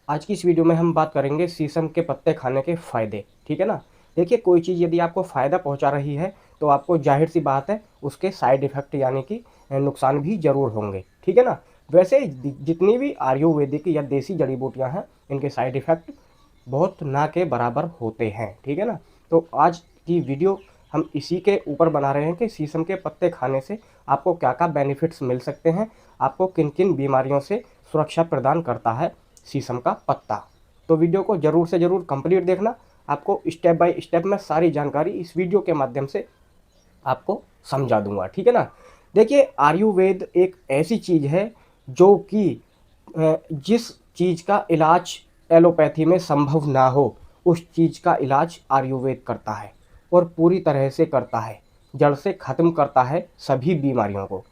आज की इस वीडियो में हम बात करेंगे शीशम के पत्ते खाने के फ़ायदे। ठीक है ना। देखिए, कोई चीज़ यदि आपको फ़ायदा पहुंचा रही है तो आपको जाहिर सी बात है उसके साइड इफ़ेक्ट यानी कि नुकसान भी ज़रूर होंगे। ठीक है ना। वैसे जितनी भी आयुर्वेदिक या देसी जड़ी बूटियां हैं, इनके साइड इफ़ेक्ट बहुत ना के बराबर होते हैं। ठीक है ना। तो आज की वीडियो हम इसी के ऊपर बना रहे हैं कि शीशम के पत्ते खाने से आपको क्या क्या बेनिफिट्स मिल सकते हैं, आपको किन किन बीमारियों से सुरक्षा प्रदान करता है शीशम का पत्ता। तो वीडियो को ज़रूर से ज़रूर कंप्लीट देखना। आपको स्टेप बाय स्टेप मैं सारी जानकारी इस वीडियो के माध्यम से आपको समझा दूंगा। ठीक है ना। देखिए, आयुर्वेद एक ऐसी चीज़ है जो कि जिस चीज़ का इलाज एलोपैथी में संभव ना हो, उस चीज़ का इलाज आयुर्वेद करता है और पूरी तरह से करता है, जड़ से ख़त्म करता है सभी बीमारियों को।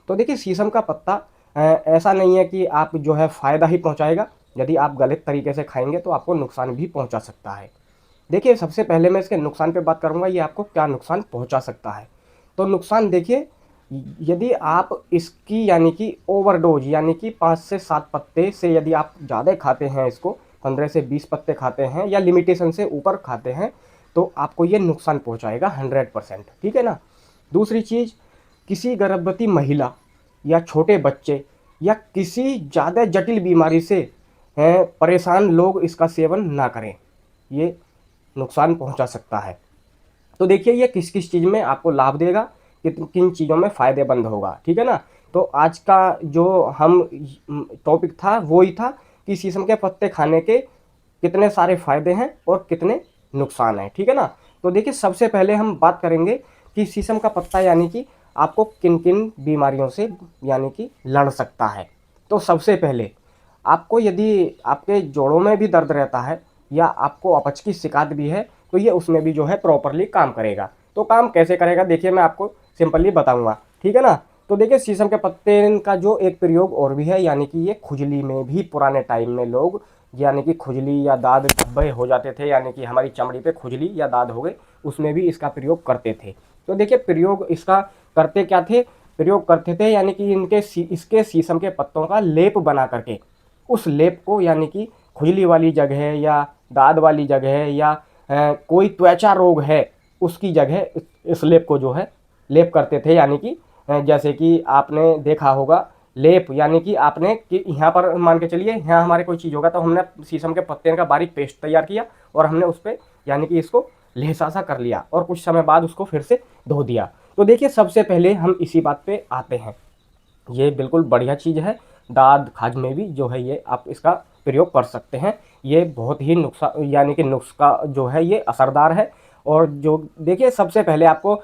तो देखिए, शीशम का पत्ता ऐसा नहीं है कि आप जो है फ़ायदा ही पहुंचाएगा। यदि आप गलत तरीके से खाएंगे तो आपको नुकसान भी पहुंचा सकता है। देखिए, सबसे पहले मैं इसके नुकसान पे बात करूंगा, ये आपको क्या नुकसान पहुंचा सकता है। तो नुकसान देखिए, यदि आप इसकी यानी कि ओवरडोज यानी कि 5 से 7 पत्ते से यदि आप ज़्यादा खाते हैं, इसको 15 से 20 पत्ते खाते हैं या लिमिटेशन से ऊपर खाते हैं, तो आपको ये नुकसान पहुंचाएगा 100%। ठीक है ना। दूसरी चीज़, किसी गर्भवती महिला या छोटे बच्चे या किसी ज़्यादा जटिल बीमारी से परेशान लोग इसका सेवन ना करें, ये नुकसान पहुंचा सकता है। तो देखिए, ये किस किस चीज़ में आपको लाभ देगा, किन किन चीज़ों में फ़ायदेमंद होगा। ठीक है ना। तो आज का जो हम टॉपिक था वो ही था कि शीशम के पत्ते खाने के कितने सारे फ़ायदे हैं और कितने नुकसान हैं। ठीक है ना। तो देखिए, सबसे पहले हम बात करेंगे कि शीशम का पत्ता यानी कि आपको किन किन बीमारियों से यानी कि लड़ सकता है। तो सबसे पहले आपको यदि आपके जोड़ों में भी दर्द रहता है या आपको अपच की शिकायत भी है, तो ये उसमें भी जो है प्रॉपरली काम करेगा। तो काम कैसे करेगा, देखिए मैं आपको सिंपली बताऊंगा। ठीक है ना। तो देखिए, शीशम के पत्ते का जो एक प्रयोग और भी है, यानी कि ये खुजली में भी पुराने टाइम में लोग यानी कि खुजली या दाद धब्बे हो जाते थे, यानी कि हमारी चमड़ी पे खुजली या दाद हो गए, उसमें भी इसका प्रयोग करते थे। तो देखिए, प्रयोग इसका करते क्या थे, प्रयोग करते थे यानी कि इसके शीशम के पत्तों का लेप बना करके उस लेप को यानी कि खुजली वाली जगह या दाद वाली जगह या कोई त्वचा रोग है उसकी जगह इस लेप को जो है लेप करते थे। यानी कि जैसे कि आपने देखा होगा, लेप यानी कि आपने कि यहाँ पर मान के चलिए, यहाँ हमारे कोई चीज़ होगा तो हमने शीशम के पत्ते का बारीक पेस्ट तैयार किया और हमने उस पर यानी कि इसको लहसा सा कर लिया और कुछ समय बाद उसको फिर से धो दिया। तो देखिए, सबसे पहले हम इसी बात पे आते हैं। ये बिल्कुल बढ़िया चीज़ है। दाद खाज में भी जो है ये आप इसका प्रयोग कर सकते हैं। ये बहुत ही नुस्खा यानी कि नुस्खा जो है ये असरदार है। और जो देखिए, सबसे पहले आपको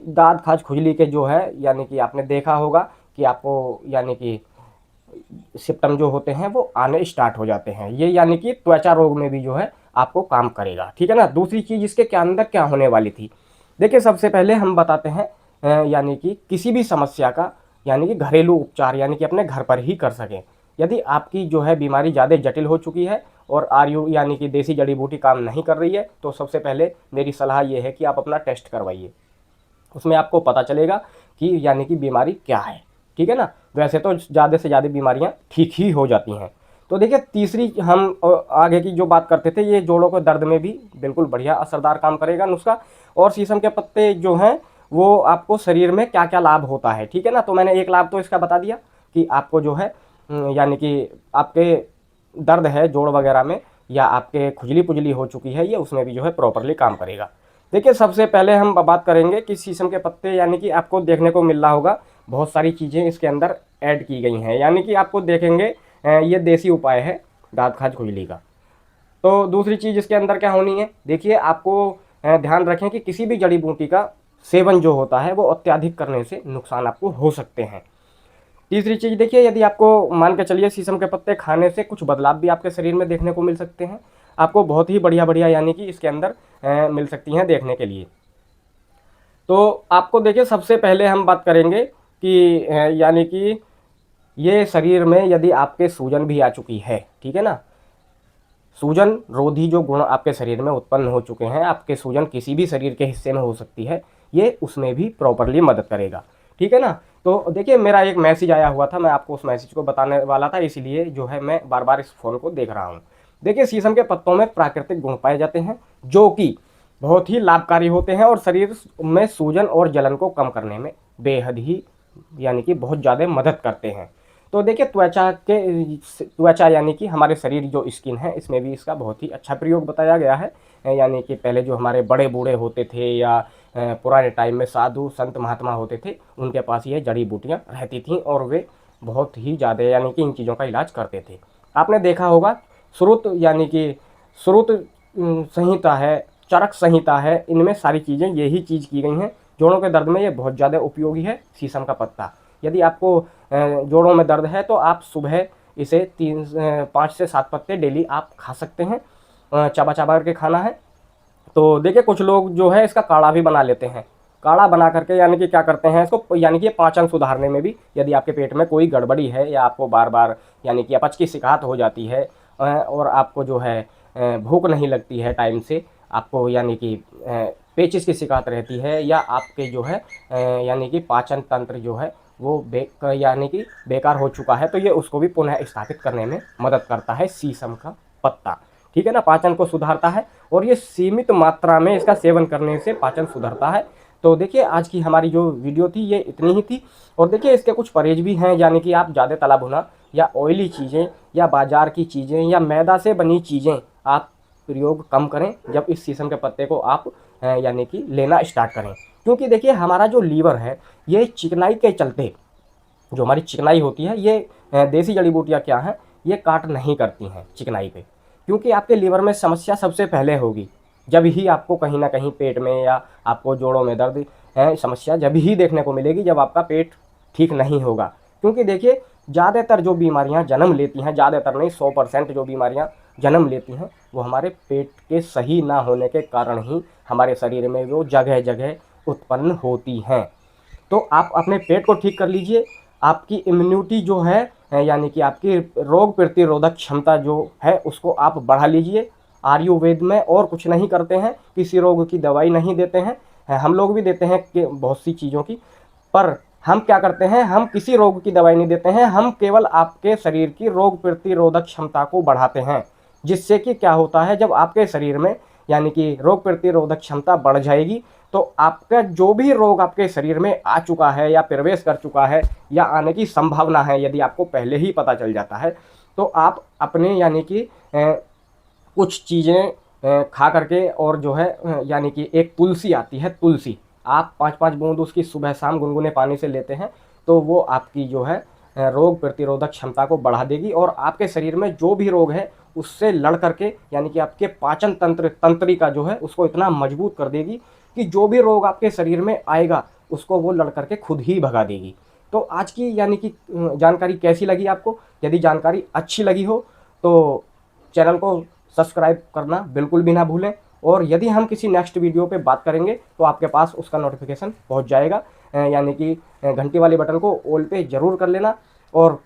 दाद खाज खुजली के जो है यानी कि आपने देखा होगा कि आपको यानी कि सिम्टम जो होते हैं वो आने स्टार्ट हो जाते हैं। ये यानी कि त्वचा रोग में भी जो है आपको काम करेगा। ठीक है ना। दूसरी चीज़ इसके क्या अंदर क्या होने वाली थी, देखिए सबसे पहले हम बताते हैं यानी कि किसी भी समस्या का यानी कि घरेलू उपचार यानी कि अपने घर पर ही कर सकें। यदि आपकी जो है बीमारी ज़्यादा जटिल हो चुकी है और आयु यानी कि देसी जड़ी बूटी काम नहीं कर रही है, तो सबसे पहले मेरी सलाह ये है कि आप अपना टेस्ट करवाइए। उसमें आपको पता चलेगा कि यानी कि बीमारी क्या है। ठीक है ना। वैसे तो ज़्यादा से ज़्यादा बीमारियां ठीक ही हो जाती हैं। तो देखिए, तीसरी हम आगे की जो बात करते थे, ये जोड़ों के दर्द में भी बिल्कुल बढ़िया असरदार काम करेगा नुस्खा। और शीशम के पत्ते जो हैं वो आपको शरीर में क्या क्या लाभ होता है। ठीक है ना। तो मैंने एक लाभ तो इसका बता दिया कि आपको जो है यानी कि आपके दर्द है जोड़ वगैरह में या आपके खुजली पुजली हो चुकी है, ये उसमें भी जो है प्रॉपरली काम करेगा। देखिए, सबसे पहले हम बात करेंगे कि शीशम के पत्ते यानी कि आपको देखने को मिल रहा होगा बहुत सारी चीज़ें इसके अंदर ऐड की गई हैं। यानी कि आपको देखेंगे ये देसी उपाय है दाँत खाज खुजली का। तो दूसरी चीज़ इसके अंदर क्या होनी है, देखिए आपको ध्यान रखें कि किसी भी जड़ी बूटी का सेवन जो होता है वो अत्यधिक करने से नुकसान आपको हो सकते हैं। तीसरी चीज़ देखिए, यदि आपको मान के चलिए शीशम के पत्ते खाने से कुछ बदलाव भी आपके शरीर में देखने को मिल सकते हैं। आपको बहुत ही बढ़िया बढ़िया यानी कि इसके अंदर मिल सकती हैं देखने के लिए। तो आपको देखिए, सबसे पहले हम बात करेंगे कि यानी कि ये शरीर में यदि आपके सूजन भी आ चुकी है, ठीक है ना, सूजन रोधी जो गुण आपके शरीर में उत्पन्न हो चुके हैं, आपके सूजन किसी भी शरीर के हिस्से में हो सकती है, ये उसमें भी प्रॉपरली मदद करेगा। ठीक है ना। तो देखिए मेरा एक मैसेज आया हुआ था, मैं आपको उस मैसेज को बताने वाला था, इसीलिए जो है मैं बार बार इस फ़ोन को देख रहा हूँ। देखिए शीशम के पत्तों में प्राकृतिक गुण पाए जाते हैं जो कि बहुत ही लाभकारी होते हैं और शरीर में सूजन और जलन को कम करने में बेहद ही यानी कि बहुत ज़्यादा मदद करते हैं। तो देखिए त्वचा यानी कि हमारे शरीर जो स्किन है इसमें भी इसका बहुत ही अच्छा प्रयोग बताया गया है। यानी कि पहले जो हमारे बड़े बूढ़े होते थे या पुराने टाइम में साधु संत महात्मा होते थे, उनके पास ये जड़ी बूटियाँ रहती थीं और वे बहुत ही ज़्यादा यानी कि इन चीज़ों का इलाज करते थे। आपने देखा होगा श्रुत यानी कि श्रुत संहिता है, चरक संहिता है, इनमें सारी चीज़ें यही चीज़ की गई हैं। जोड़ों के दर्द में ये बहुत ज़्यादा उपयोगी है शीशम का पत्ता। यदि आपको जोड़ों में दर्द है तो आप सुबह इसे 5 से 7 पत्ते डेली आप खा सकते हैं, चबा चबा करके खाना है। तो देखिए कुछ लोग जो है इसका काढ़ा भी बना लेते हैं। काढ़ा बना करके यानी कि क्या करते हैं इसको, यानी कि पाचन सुधारने में भी, यदि आपके पेट में कोई गड़बड़ी है या आपको बार बार यानी कि अपच की शिकायत हो जाती है और आपको जो है भूख नहीं लगती है टाइम से, आपको यानी कि पेचिस की शिकायत रहती है या आपके जो है यानी कि पाचन तंत्र जो है वो यानी कि बेकार हो चुका है, तो ये उसको भी पुनः स्थापित करने में मदद करता है शीशम का पत्ता। ठीक है ना, पाचन को सुधारता है और ये सीमित मात्रा में इसका सेवन करने से पाचन सुधरता है। तो देखिए आज की हमारी जो वीडियो थी ये इतनी ही थी। और देखिए इसके कुछ परहेज भी हैं, यानी कि आप ज़्यादा तला भुना या ऑयली चीज़ें या बाजार की चीज़ें या मैदा से बनी चीज़ें आप प्रयोग कम करें जब इस शीशम के पत्ते को आप यानी कि लेना स्टार्ट करें। क्योंकि देखिए हमारा जो लीवर है ये चिकनाई के चलते, जो हमारी चिकनाई होती है, ये देसी जड़ी बूटियाँ क्या हैं, ये काट नहीं करती हैं चिकनाई पे। क्योंकि आपके लीवर में समस्या सबसे पहले होगी जब ही आपको कहीं ना कहीं पेट में या आपको जोड़ों में दर्द है, समस्या जब ही देखने को मिलेगी जब आपका पेट ठीक नहीं होगा। क्योंकि देखिए ज़्यादातर जो बीमारियां जन्म लेती हैं, ज़्यादातर नहीं 100% जो बीमारियां जन्म लेती हैं वो हमारे पेट के सही ना होने के कारण ही हमारे शरीर में वो जगह जगह उत्पन्न होती हैं। तो आप अपने पेट को ठीक कर लीजिए, आपकी इम्यूनिटी जो है यानी कि आपकी रोग प्रतिरोधक क्षमता जो है उसको आप बढ़ा लीजिए। आयुर्वेद में और कुछ नहीं करते हैं, किसी रोग की दवाई नहीं देते हैं, हम लोग भी देते हैं कि बहुत सी चीज़ों की, पर हम क्या करते हैं, हम किसी रोग की दवाई नहीं देते हैं, हम केवल आपके शरीर की रोग प्रतिरोधक क्षमता को बढ़ाते हैं। जिससे कि क्या होता है, जब आपके शरीर में यानी कि रोग प्रतिरोधक क्षमता बढ़ जाएगी तो आपका जो भी रोग आपके शरीर में आ चुका है या प्रवेश कर चुका है या आने की संभावना है, यदि आपको पहले ही पता चल जाता है तो आप अपने यानी कि कुछ चीज़ें खा करके, और जो है यानी कि एक तुलसी आती है, तुलसी आप 5-5 बूंद उसकी सुबह शाम गुनगुने पानी से लेते हैं तो वो आपकी जो है रोग प्रतिरोधक क्षमता को बढ़ा देगी और आपके शरीर में जो भी रोग है उससे लड़ करके यानी कि आपके पाचन तंत्रिका जो है उसको इतना मजबूत कर देगी कि जो भी रोग आपके शरीर में आएगा उसको वो लड़ करके खुद ही भगा देगी। तो आज की यानी कि जानकारी कैसी लगी आपको? यदि जानकारी अच्छी लगी हो तो चैनल को सब्सक्राइब करना बिल्कुल भी ना भूलें, और यदि हम किसी नेक्स्ट वीडियो पे बात करेंगे तो आपके पास उसका नोटिफिकेशन पहुंच जाएगा। यानी कि घंटी वाले बटन को ऑल पे ज़रूर कर लेना। और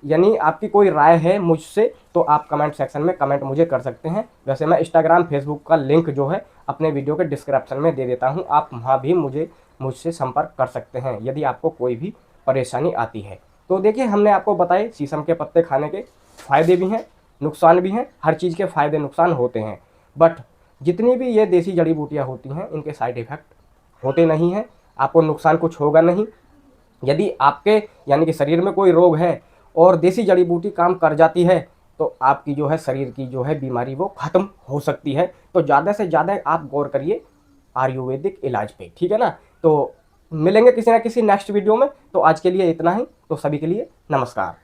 यानी आपकी कोई राय है मुझसे तो आप कमेंट सेक्शन में कमेंट मुझे कर सकते हैं। वैसे मैं इंस्टाग्राम फेसबुक का लिंक जो है अपने वीडियो के डिस्क्रिप्शन में दे देता हूँ, आप वहाँ भी मुझसे संपर्क कर सकते हैं यदि आपको कोई भी परेशानी आती है। तो देखिए हमने आपको बताए शीशम के पत्ते खाने के फ़ायदे भी हैं, नुकसान भी हैं, हर चीज़ के फ़ायदे नुकसान होते हैं, बट जितनी भी ये देसी जड़ी बूटियाँ होती हैं इनके साइड इफ़ेक्ट होते नहीं हैं, आपको नुकसान कुछ होगा नहीं। यदि आपके यानी कि शरीर में कोई रोग है और देसी जड़ी बूटी काम कर जाती है तो आपकी जो है शरीर की जो है बीमारी वो ख़त्म हो सकती है। तो ज़्यादा से ज़्यादा आप गौर करिए आयुर्वेदिक इलाज पे, ठीक है ना। तो मिलेंगे किसी ना किसी नेक्स्ट वीडियो में, तो आज के लिए इतना ही। तो सभी के लिए नमस्कार।